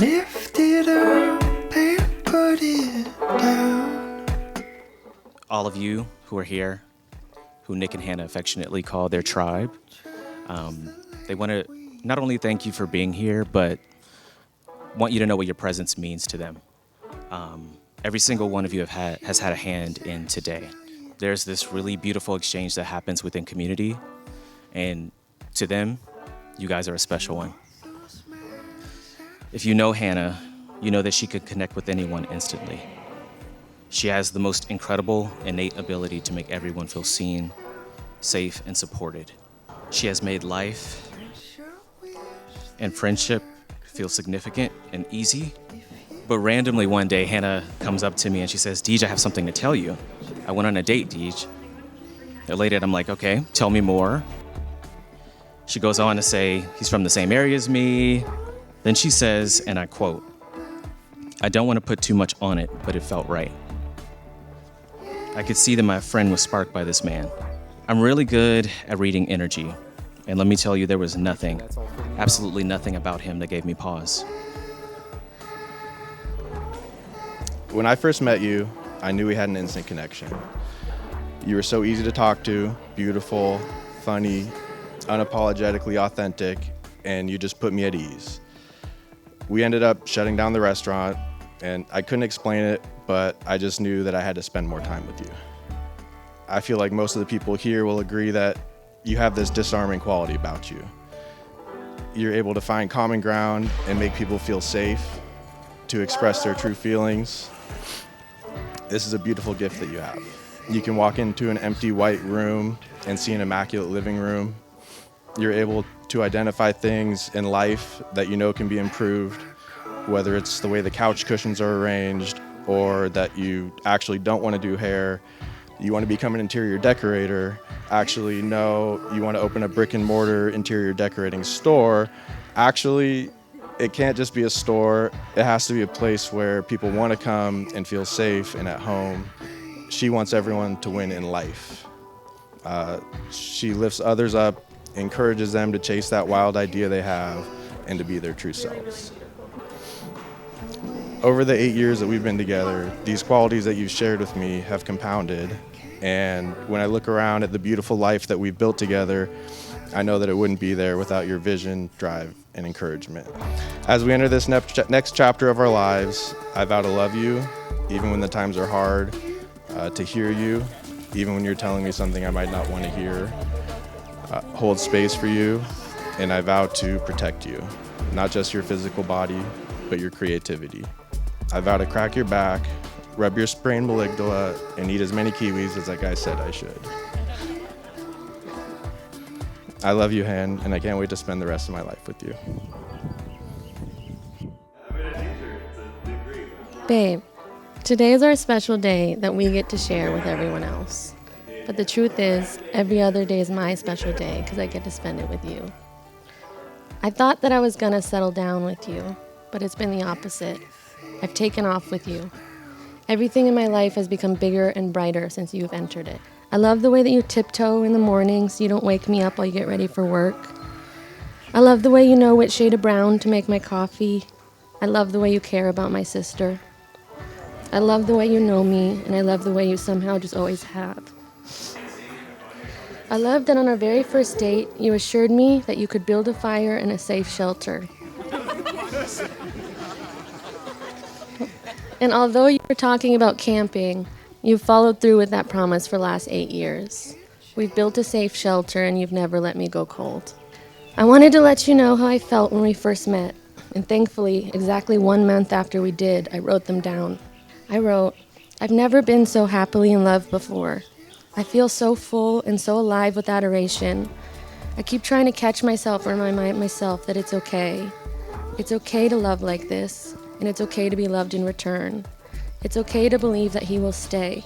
Lift it up and put it down. All of you who are here, who Nick and Hannah affectionately call their tribe, they want to not only thank you for being here, but want you to know what your presence means to them. Every single one of you has had a hand in today. There's this really beautiful exchange that happens within community, and to them, you guys are a special one. If you know Hannah, you know that she could connect with anyone instantly. She has the most incredible innate ability to make everyone feel seen, safe, and supported. She has made life and friendship feel significant and easy. But randomly one day, Hannah comes up to me and she says, "Deej, I have something to tell you. I went on a date, Deej." Elated, I'm like, "Okay, tell me more." She goes on to say, "He's from the same area as me." Then she says, and I quote, "I don't want to put too much on it, but it felt right." I could see that my friend was sparked by this man. I'm really good at reading energy. And let me tell you, there was nothing, absolutely nothing about him that gave me pause. When I first met you, I knew we had an instant connection. You were so easy to talk to, beautiful, funny, unapologetically authentic, and you just put me at ease. We ended up shutting down the restaurant, and I couldn't explain it, but I just knew that I had to spend more time with you. I feel like most of the people here will agree that you have this disarming quality about you. You're able to find common ground and make people feel safe to express their true feelings. This is a beautiful gift that you have. You can walk into an empty white room and see an immaculate living room. You're able to identify things in life that you know can be improved, whether it's the way the couch cushions are arranged or that you actually don't want to do hair. You want to become an interior decorator, actually no, you want to open a brick and mortar interior decorating store. Actually, it can't just be a store. It has to be a place where people want to come and feel safe and at home. She wants everyone to win in life. She lifts others up, encourages them to chase that wild idea they have and to be their true selves. Over the 8 years that we've been together, these qualities that you've shared with me have compounded. And when I look around at the beautiful life that we've built together, I know that it wouldn't be there without your vision, drive, and encouragement. As we enter this next chapter of our lives, I vow to love you, even when the times are hard, to hear you, even when you're telling me something I might not want to hear, hold space for you, and I vow to protect you, not just your physical body, but your creativity. I vow to crack your back, rub your sprained amygdala, and eat as many kiwis as that guy said I should. I love you, Han, and I can't wait to spend the rest of my life with you. Babe, today is our special day that we get to share with everyone else. But the truth is, every other day is my special day because I get to spend it with you. I thought that I was gonna settle down with you, but it's been the opposite. I've taken off with you. Everything in my life has become bigger and brighter since you've entered it. I love the way that you tiptoe in the morning so you don't wake me up while you get ready for work. I love the way you know which shade of brown to make my coffee. I love the way you care about my sister. I love the way you know me, and I love the way you somehow just always have. I love that on our very first date, you assured me that you could build a fire in a safe shelter. And although you were talking about camping, you've followed through with that promise for the last 8 years. We've built a safe shelter and you've never let me go cold. I wanted to let you know how I felt when we first met. And thankfully, exactly 1 month after we did, I wrote them down. I wrote, "I've never been so happily in love before. I feel so full and so alive with adoration. I keep trying to catch myself or remind myself that it's okay. It's okay to love like this. And it's okay to be loved in return. It's okay to believe that he will stay.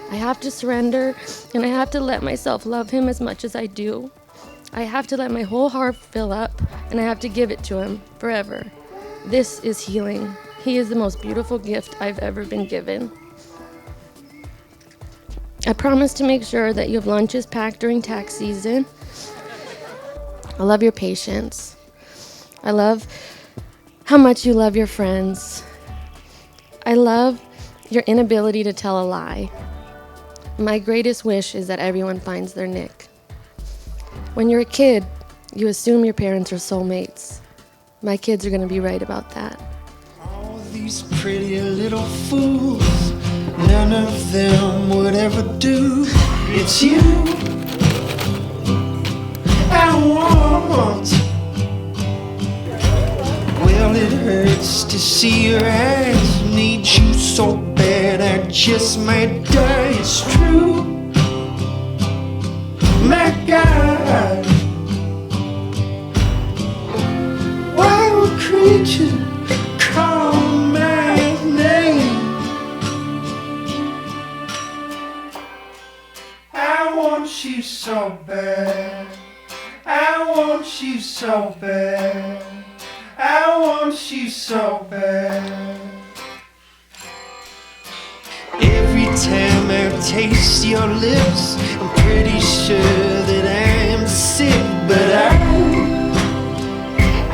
I have to surrender, and I have to let myself love him as much as I do. I have to let my whole heart fill up, and I have to give it to him forever. This is healing. He is the most beautiful gift I've ever been given. I promise to make sure that you have lunches packed during tax season. I love your patience. I love how much you love your friends. I love your inability to tell a lie. My greatest wish is that everyone finds their Nick. When you're a kid, you assume your parents are soulmates. My kids are gonna be right about that. All these pretty little fools, none of them would ever do. It's you I want. Well, it hurts to see your eyes. Need you so bad I just might die. It's true, my God. Why would creatures call my name? I want you so bad. I want you so bad. I want you so bad. Every time I taste your lips, I'm pretty sure that I'm sick, but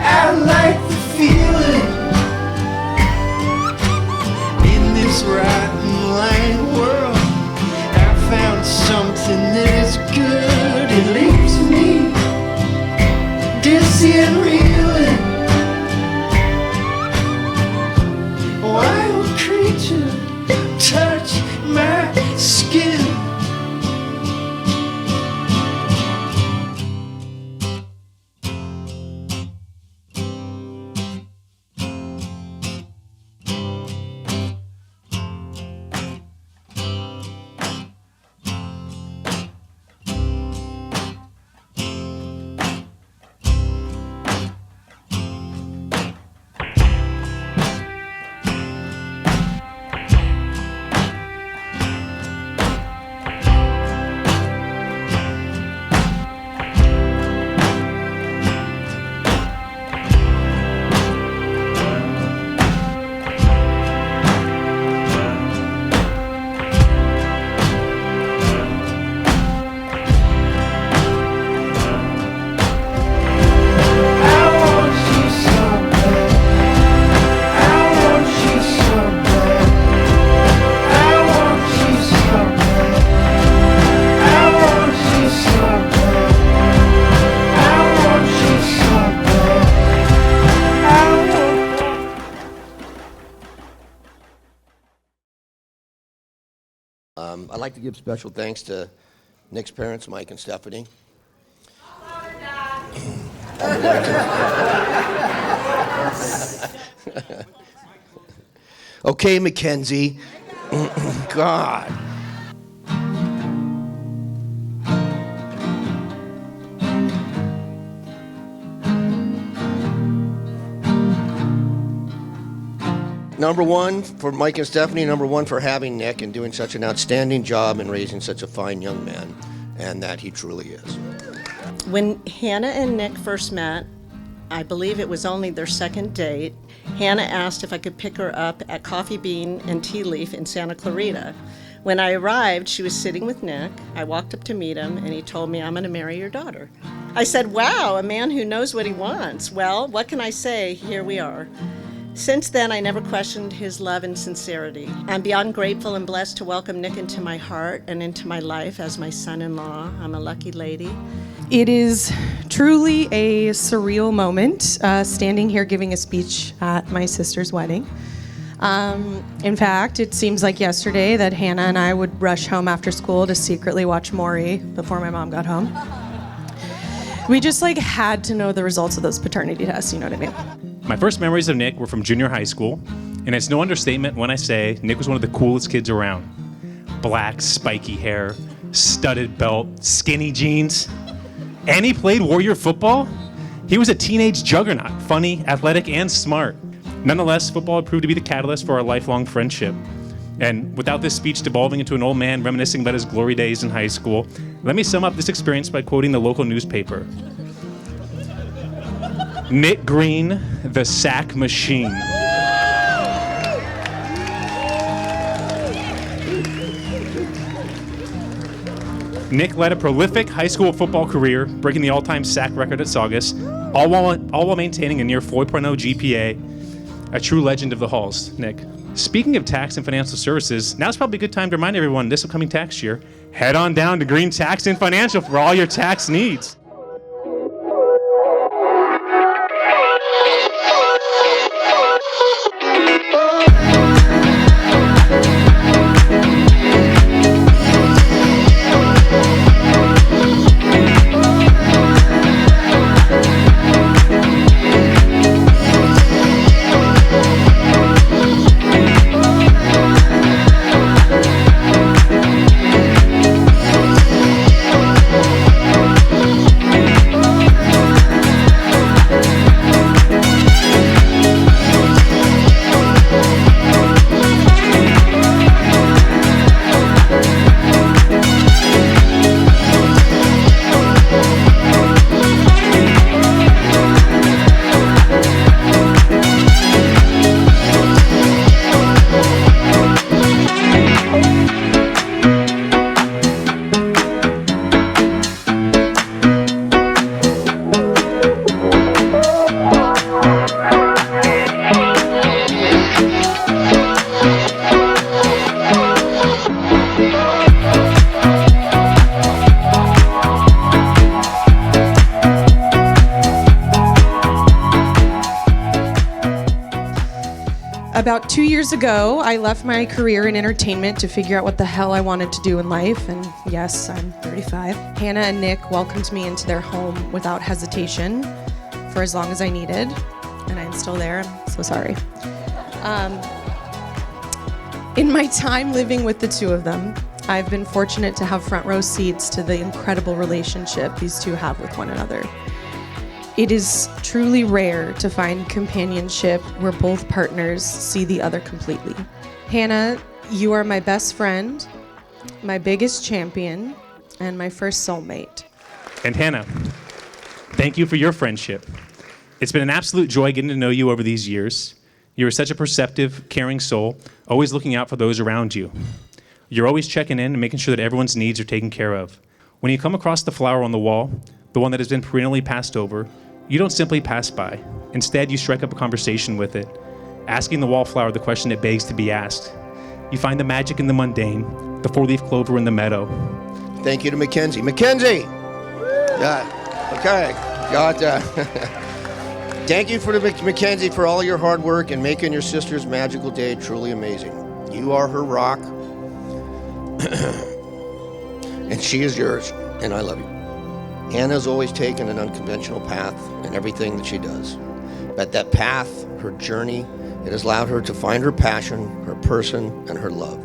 I like the feeling. In this rotten lying world, I found something that is good. It leaves me dizzy and reeling. Why would creatures touch my skin? I'd like to give special thanks to Nick's parents, Mike and Stephanie. Okay, Mackenzie. God. Number one for Mike and Stephanie, number one for having Nick and doing such an outstanding job and raising such a fine young man, and that he truly is. When Hannah and Nick first met, I believe it was only their second date, Hannah asked if I could pick her up at Coffee Bean and Tea Leaf in Santa Clarita. When I arrived, she was sitting with Nick. I walked up to meet him, and he told me, "I'm going to marry your daughter." I said, "Wow, a man who knows what he wants." Well, what can I say? Here we are. Since then, I never questioned his love and sincerity. I'm beyond grateful and blessed to welcome Nick into my heart and into my life as my son-in-law. I'm a lucky lady. It is truly a surreal moment, standing here giving a speech at my sister's wedding. In fact, it seems like yesterday that Hannah and I would rush home after school to secretly watch Maury before my mom got home. We just had to know the results of those paternity tests, you know what I mean? My first memories of Nick were from junior high school, and it's no understatement when I say Nick was one of the coolest kids around. Black, spiky hair, studded belt, skinny jeans, and he played Warrior football. He was a teenage juggernaut, funny, athletic, and smart. Nonetheless, football had proved to be the catalyst for our lifelong friendship. And without this speech devolving into an old man reminiscing about his glory days in high school, let me sum up this experience by quoting the local newspaper. Nick Green, the sack machine. Nick led a prolific high school football career, breaking the all-time sack record at Saugus, all while maintaining a near 4.0 GPA a true legend of the halls, Nick. Speaking of tax and financial services, now's probably a good time to remind everyone this upcoming tax year, head on down to Green Tax and Financial for all your tax needs. About 2 years ago, I left my career in entertainment to figure out what the hell I wanted to do in life. And yes, I'm 35. Hannah and Nick welcomed me into their home without hesitation for as long as I needed. And I'm still there. I'm so sorry. In my time living with the two of them, I've been fortunate to have front row seats to the incredible relationship these two have with one another. It is truly rare to find companionship where both partners see the other completely. Hannah, you are my best friend, my biggest champion, and my first soulmate. And Hannah, thank you for your friendship. It's been an absolute joy getting to know you over these years. You are such a perceptive, caring soul, always looking out for those around you. You're always checking in and making sure that everyone's needs are taken care of. When you come across the flower on the wall, the one that has been perennially passed over, you don't simply pass by. Instead, you strike up a conversation with it, asking the wallflower the question it begs to be asked. You find the magic in the mundane, the four-leaf clover in the meadow. Thank you to Mackenzie. Mackenzie! Yeah, okay. Got Thank you for Mackenzie for all your hard work and making your sister's magical day truly amazing. You are her rock, and she is yours, and I love you. Hannah's always taken an unconventional path in everything that she does. But that path, her journey, it has allowed her to find her passion, her person, and her love.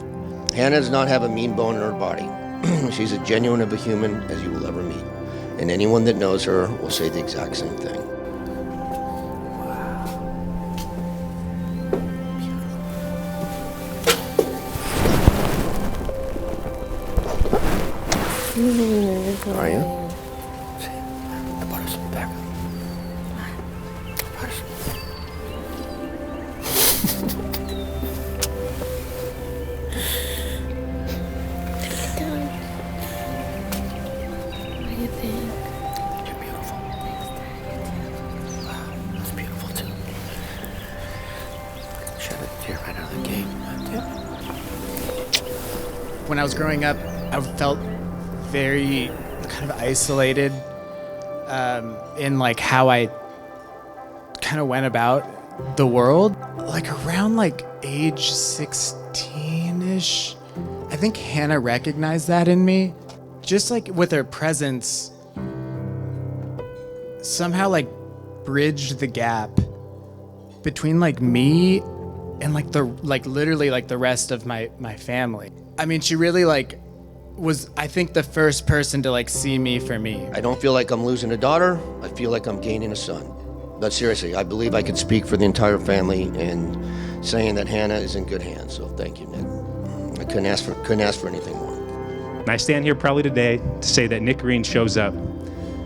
Hannah does not have a mean bone in her body. She's as genuine of a human as you will ever meet. And anyone that knows her will say the exact same thing. Are you? The butter's back up. Butter's. What do you think? You're beautiful. Wow, that's beautiful too. Shed a tear right out of the gate. When I was growing up, I felt very kind of isolated in like how I kind of went about the world. Like around like age 16-ish, I think Hannah recognized that in me. Just like with her presence, somehow like bridged the gap between like me and like literally like the rest of my family. I mean, she really like was, I think, the first person to like see me for me. I don't feel like I'm losing a daughter. I feel like I'm gaining a son. But seriously, I believe I could speak for the entire family in saying that Hannah is in good hands. So thank you, Nick. I couldn't ask for anything more. And I stand here proudly today to say that Nick Green shows up.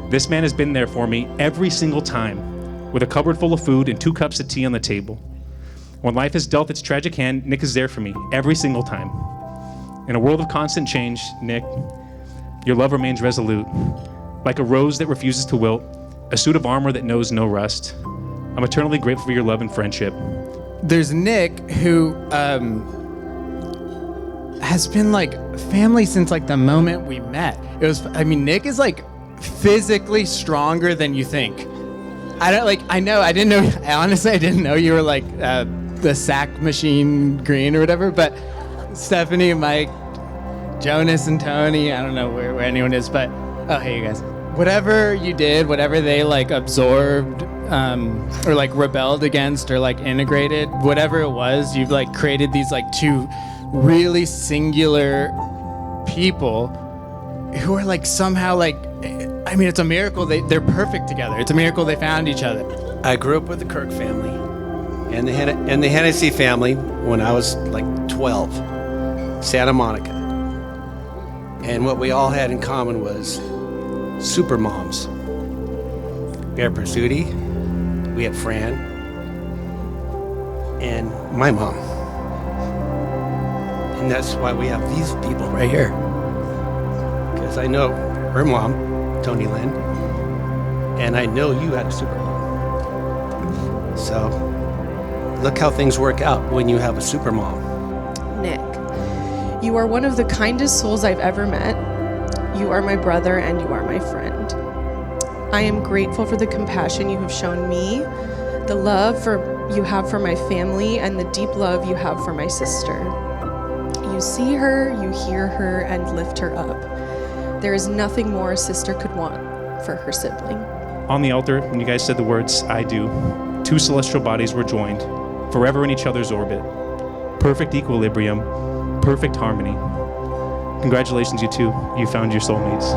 This man has been there for me every single time, with a cupboard full of food and 2 cups of tea on the table. When life has dealt its tragic hand, Nick is there for me every single time. In a world of constant change, Nick, your love remains resolute. Like a rose that refuses to wilt, a suit of armor that knows no rust. I'm eternally grateful for your love and friendship. there's Nick, who has been like family since like the moment we met. Nick is like physically stronger than you think. I didn't know you were like the sack machine green or whatever, but Stephanie, Mike, Jonas, and Tony, I don't know where anyone is, but oh, hey, you guys. Whatever you did, whatever they like absorbed or like rebelled against or like integrated, whatever it was, you've like created these like two really singular people who are like somehow like, I mean, it's a miracle they're perfect together. It's a miracle they found each other. I grew up with the Kirk family and the Hennessy family when I was like 12, Santa Monica. And what we all had in common was super moms. We had Pursuti, we had Fran, and my mom. And that's why we have these people right here. Because I know her mom, Tony Lynn, and I know you had a super mom. So look how things work out when you have a super mom. Nick, you are one of the kindest souls I've ever met. You are my brother and you are my friend. I am grateful for the compassion you have shown me, the love you have for my family, and the deep love you have for my sister. You see her, you hear her, and lift her up. There is nothing more a sister could want for her sibling. On the altar, when you guys said the words, I do, two celestial bodies were joined, forever in each other's orbit. Perfect equilibrium, perfect harmony. Congratulations, you two. You found your soulmates.